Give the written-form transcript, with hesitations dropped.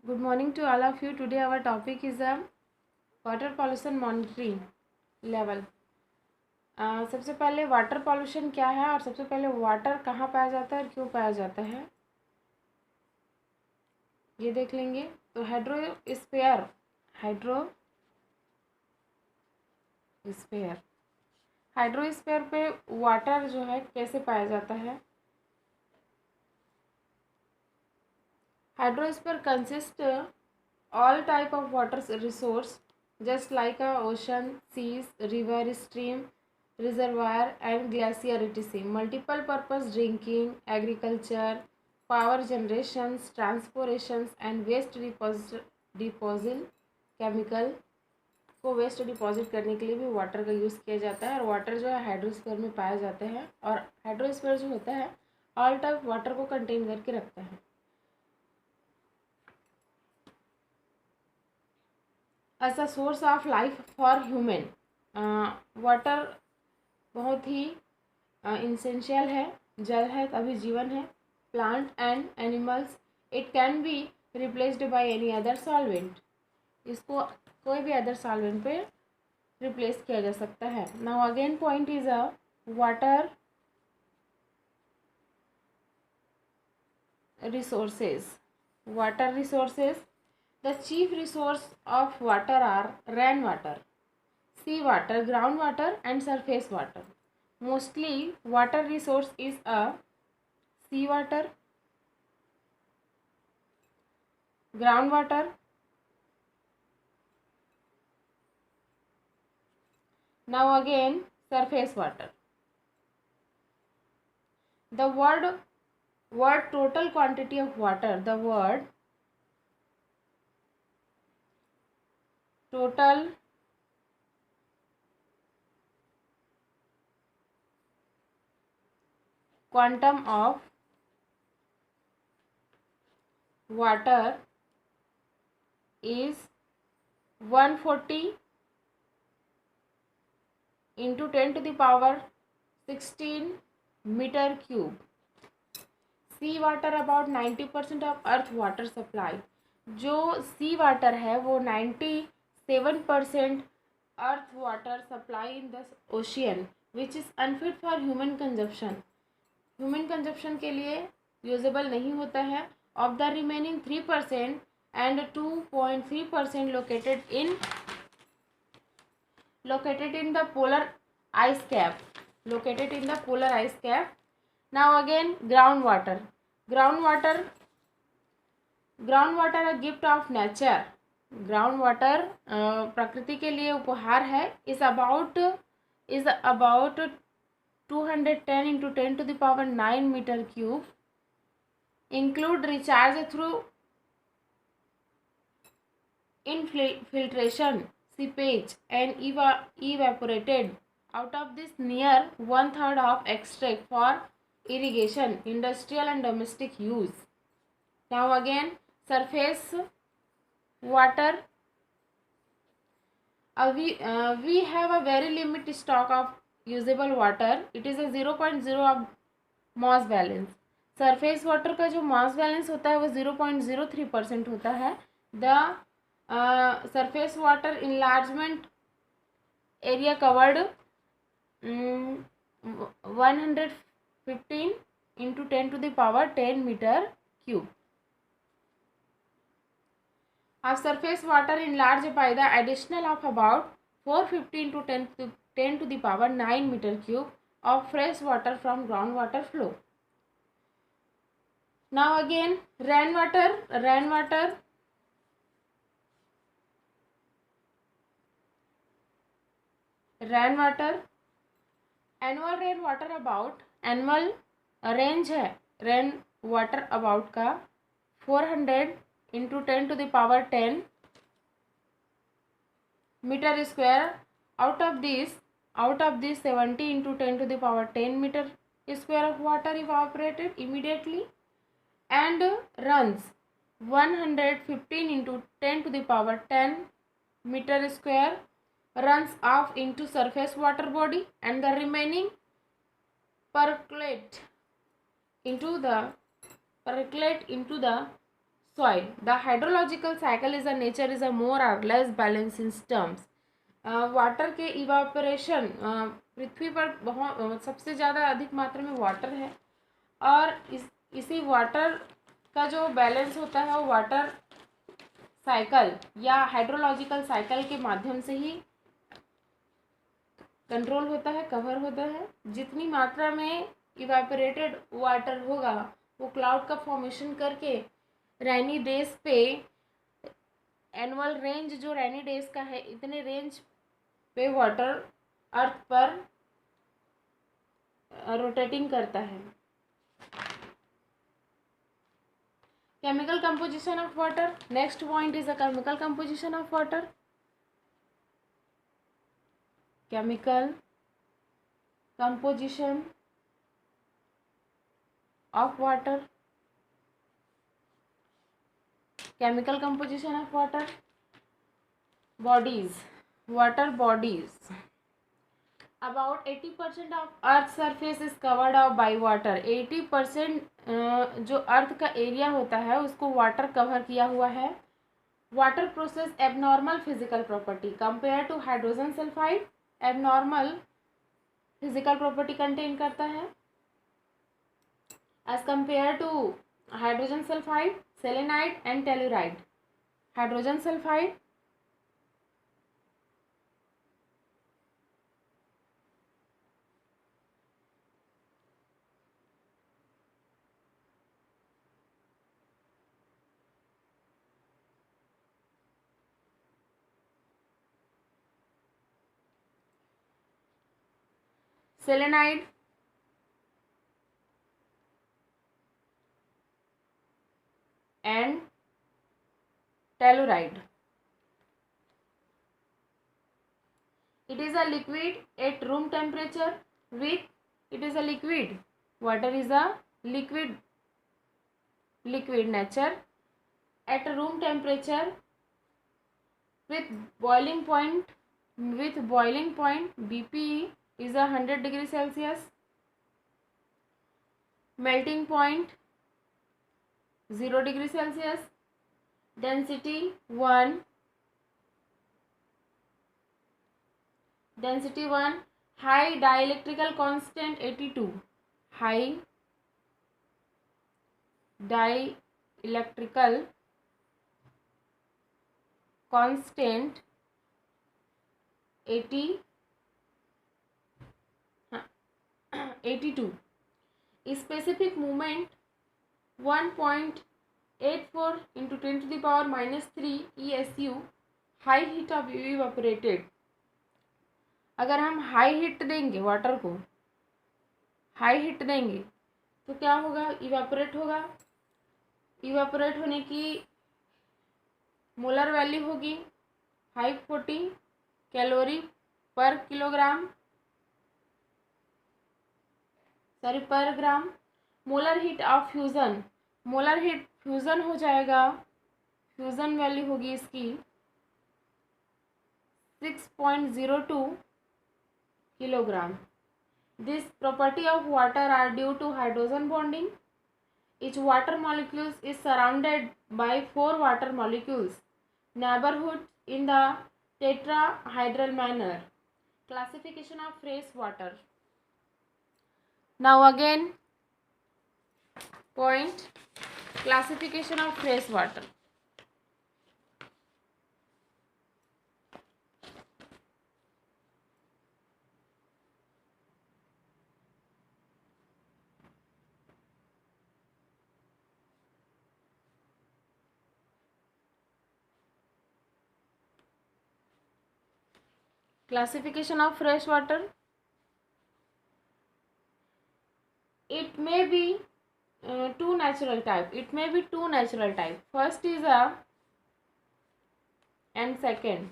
Good morning to all of you. Today our topic is water pollution monitoring level. सबसे पहले water pollution क्या है और सबसे पहले वाटर कहाँ पाया जाता है और क्यों पाया जाता है ये देख लेंगे। तो हाइड्रोस्फीयर हाइड्रोस्फीयर पे वाटर जो है कैसे पाया जाता है। Hydrosphere consists all type of water resource just like a ocean, seas, river, stream, reservoir and glacier etc. Multiple purpose drinking, agriculture, power generations, transportations and waste deposit chemical को waste deposit करने के लिए भी water का use किया जाता है और वाटर जो है हाइड्रोस्फीयर में पाया जाते हैं और हाइड्रोस्फीयर जो होता है ऑल टाइप वाटर को कंटेन करके रखता है। As a source of life for human water बहुत ही इंसेंशियल है। जल है तभी जीवन है। Plant and animals it can be replaced by any other solvent. इसको कोई भी अदर सॉल्वेंट पे रिप्लेस किया जा सकता है। Now again point is a water resources The chief resource of water are rainwater, sea water, groundwater and surface water. Mostly water resource is a sea water, groundwater, now again surface water. The word total quantity of water, the word total quantum of water is 140 into 10 to the power 16 meter cube. Sea water about 90% of earth water supply. जो sea water है वो 97% earth water supply in the ocean which is unfit for human consumption के लिए usable नहीं होता है। Of the remaining 3% and 2.3% located in the polar ice cap. Now again groundwater a gift of nature. Ground प्रकृति के लिए उपहार है। Is about 210 into 10 to the power 9 meter cube. Include recharge through infiltration, seepage and evaporated. Out of this, near 1/3 of extract for irrigation, industrial and domestic use. Now again surface water. We have a very limited stock of usable water. It is a 0.0 of mass balance. Surface water का जो mass balance होता है वो 0.03% होता है। The surface water enlargement area covered 115 into 10 to the power 10 meter cube. Of surface water enlarged by the additional of about 450 into 10 to the power 9 meter cube of fresh water from groundwater flow. Now again rainwater. Annual rain water about annual range है rain water about का 400 into 10 to the power 10 meter square. Out of this 70 into 10 to the power 10 meter square of water evaporated immediately and runs 115 into 10 to the power 10 meter square runs off into surface water body and the remaining percolate into the soil. The hydrological cycle is a nature is a more or less balanced in terms. Water के evaporation, पृथ्वी पर बहुत सबसे ज़्यादा अधिक मात्रा में water है, और इसी वाटर का जो बैलेंस होता है वो वाटर साइकिल या हाइड्रोलॉजिकल साइकिल के माध्यम से ही कंट्रोल होता है, कवर होता है. जितनी मात्रा में इवापोरेटेड वाटर होगा वो क्लाउड का फॉर्मेशन करके रेनी डेज पे, एनुअल रेंज जो रेनी डेज का है, इतने रेंज पे वाटर अर्थ पर रोटेटिंग करता है. Chemical composition of water. Next point is the chemical composition of water. Chemical composition of water. Chemical composition of water. Bodies. Water bodies. About 80% of Earth's surface is covered up by water. 80% जो अर्थ का area होता है उसको water cover किया हुआ है. Water process abnormal physical property compare to hydrogen sulphide. Abnormal physical property contain करता है as compare to hydrogen sulphide, selenide and telluride. Hydrogen sulphide selenide and telluride. It is a liquid at room temperature with, it is a liquid, water is a liquid nature at room temperature with boiling point BPE is a 100 degree Celsius, melting point 0 degree Celsius, density 1, high dielectrical constant 82, high dielectrical constant 82, specific moment 1.84 into 10 to the power minus 3 ESU, high heat of evaporated. अगर हम high heat देंगे, water को high heat देंगे तो क्या होगा, evaporate होगा. Evaporate होने की मोलर वैल्यू होगी 540 कैलोरी पर किलोग्राम, पर gram. Molar heat of fusion, molar heat fusion हो जाएगा, फ्यूज़न वैल्यू होगी इसकी 6.02 kilogram. This property of water are due to hydrogen bonding. Each water molecule is surrounded by 4 water molecules neighborhood in the tetrahedral manner. Classification of fresh water. Now again point, classification of fresh water. Classification of fresh water. It may be two natural type. It may be two natural type. First is a and second.